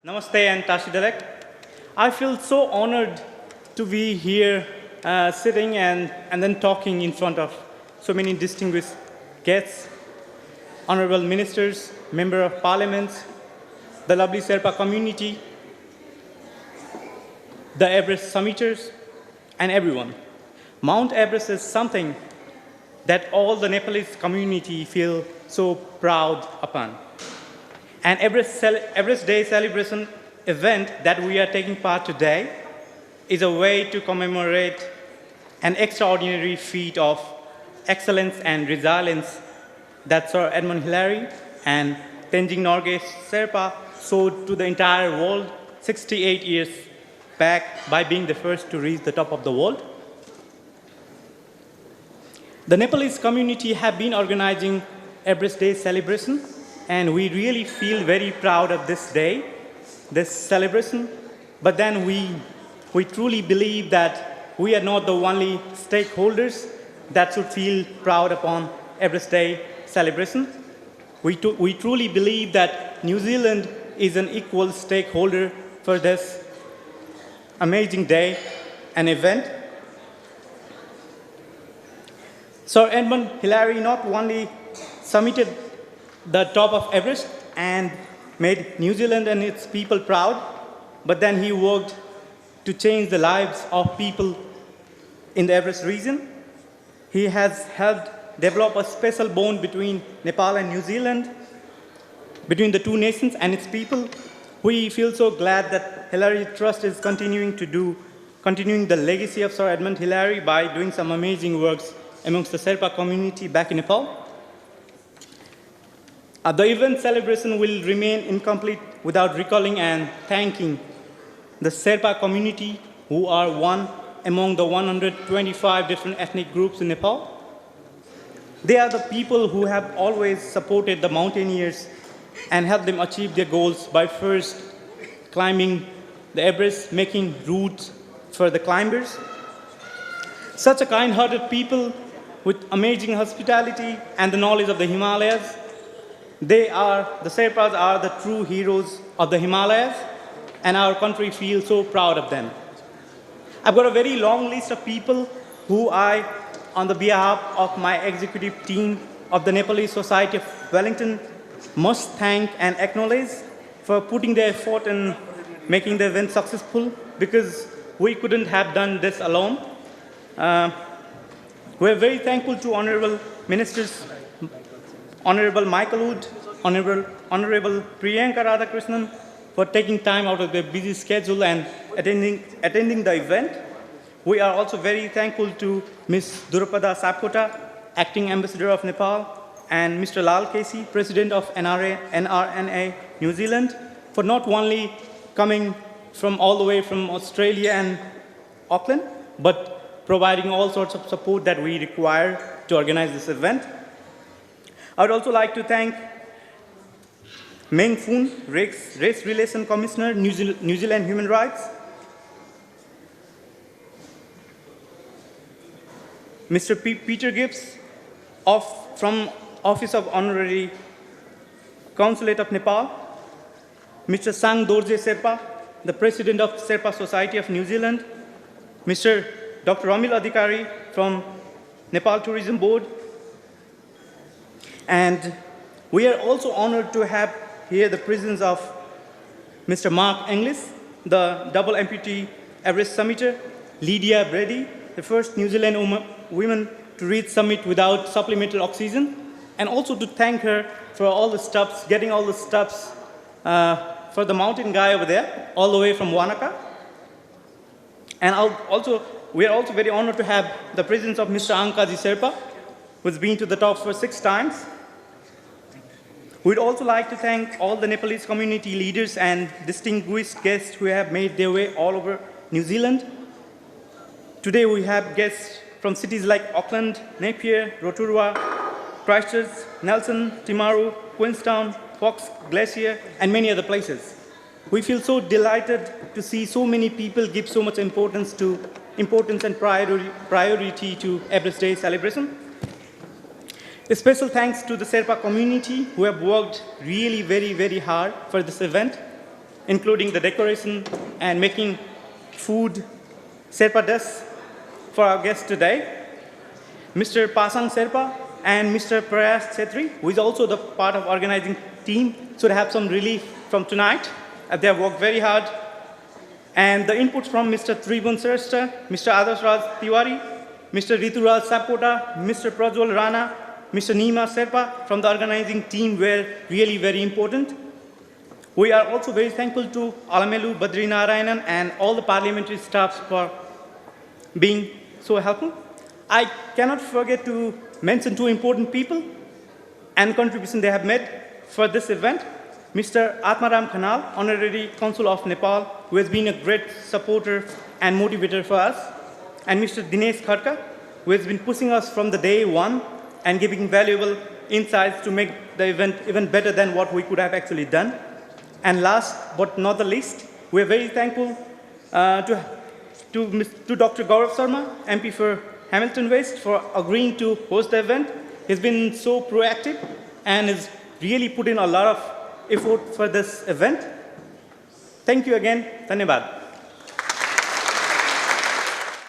Namaste and Tashidalek. I feel so honored to be here sitting and then talking in front of so many distinguished guests, honorable ministers, member of parliaments, the lovely Sherpa community, the Everest summiters, and everyone. Mount Everest is something that all the Nepalese community feel so proud upon. And Everest Day celebration event that we are taking part today is a way to commemorate an extraordinary feat of excellence and resilience that Sir Edmund Hillary and Tenzing Norgay Sherpa showed to the entire world 68 years back by being the first to reach the top of the world. The Nepalese community have been organizing Everest Day celebration, and we really feel very proud of this day, this celebration. But then we truly believe that we are not the only stakeholders that should feel proud upon Everest Day celebration. We truly believe that New Zealand is an equal stakeholder for this amazing day and event. Sir Edmund Hillary not only summited the top of Everest and made New Zealand and its people proud, but then he worked to change the lives of people in the Everest region. He has helped develop a special bond between Nepal and New Zealand, between the two nations and its people. We feel so glad that Hillary Trust is continuing the legacy of Sir Edmund Hillary by doing some amazing works amongst the Sherpa community back in Nepal. The event celebration will remain incomplete without recalling and thanking the Sherpa community, who are one among the 125 different ethnic groups in Nepal. They are the people who have always supported the mountaineers and helped them achieve their goals by first climbing the Everest, making routes for the climbers. Such a kind-hearted people with amazing hospitality and the knowledge of the Himalayas. The Sherpas are the true heroes of the Himalayas, and our country feels so proud of them. I've got a very long list of people who I, on the behalf of my executive team of the Nepalese Society of Wellington, must thank and acknowledge for putting their effort in making the event successful, because we couldn't have done this alone. We're very thankful to Honorable Ministers, Honorable Michael Wood, Honorable Priyanka Radhakrishnan, for taking time out of their busy schedule and attending the event. We are also very thankful to Ms. Durapada Sapkota, Acting Ambassador of Nepal, and Mr. Lal Casey, President of NRNA New Zealand, for not only coming from all the way from Australia and Auckland, but providing all sorts of support that we require to organize this event. I would also like to thank Meng Foon, Race Relation Commissioner, New Zealand Human Rights, Mr. Peter Gibbs from Office of Honorary Consulate of Nepal, Mr. Sang Dorje Sherpa, the President of Sherpa Society of New Zealand, Mr. Dr. Ramil Adhikari from Nepal Tourism Board. And we are also honored to have here the presence of Mr. Mark Inglis, the double amputee Everest summiter, Lydia Brady, the first New Zealand woman to reach summit without supplemental oxygen, and also to thank her for all the stops, getting all the stops for the mountain guy over there, all the way from Wanaka. And we are also very honored to have the presence of Mr. Angkaji Sherpa, who's been to the top for 6 times. We'd also like to thank all the Nepalese community leaders and distinguished guests who have made their way all over New Zealand. Today we have guests from cities like Auckland, Napier, Rotorua, Christchurch, Nelson, Timaru, Queenstown, Fox Glacier, and many other places. We feel so delighted to see so many people give so much importance and priority to Everest Day celebration. A special thanks to the Sherpa community who have worked really very, very hard for this event. including the decoration and making food, Sherpa desks for our guests today. Mr. Pasang Sherpa and Mr. Prayas Chetri, who is also the part of organizing team, should have some relief from tonight, as they have worked very hard. And the inputs from Mr. Tribun Srestha, Mr. Adarsh Raj Tiwari, Mr. Rituraj Sapkota, Mr. Prajwal Rana, Mr. Nima Sherpa from the organizing team were really very important. We are also very thankful to Alamelu Badrinarayanan and all the parliamentary staffs for being so helpful. I cannot forget to mention two important people and contribution they have made for this event. Mr. Atmaram Khanal, Honorary Consul of Nepal, who has been a great supporter and motivator for us, and Mr. Dinesh Khadka, who has been pushing us from the day one and giving valuable insights to make the event even better than what we could have actually done. And last but not the least, we are very thankful to Dr. Gaurav Sharma, MP for Hamilton West, for agreeing to host the event. He's been so proactive and has really put in a lot of effort for this event. Thank you again. Dhanyabad.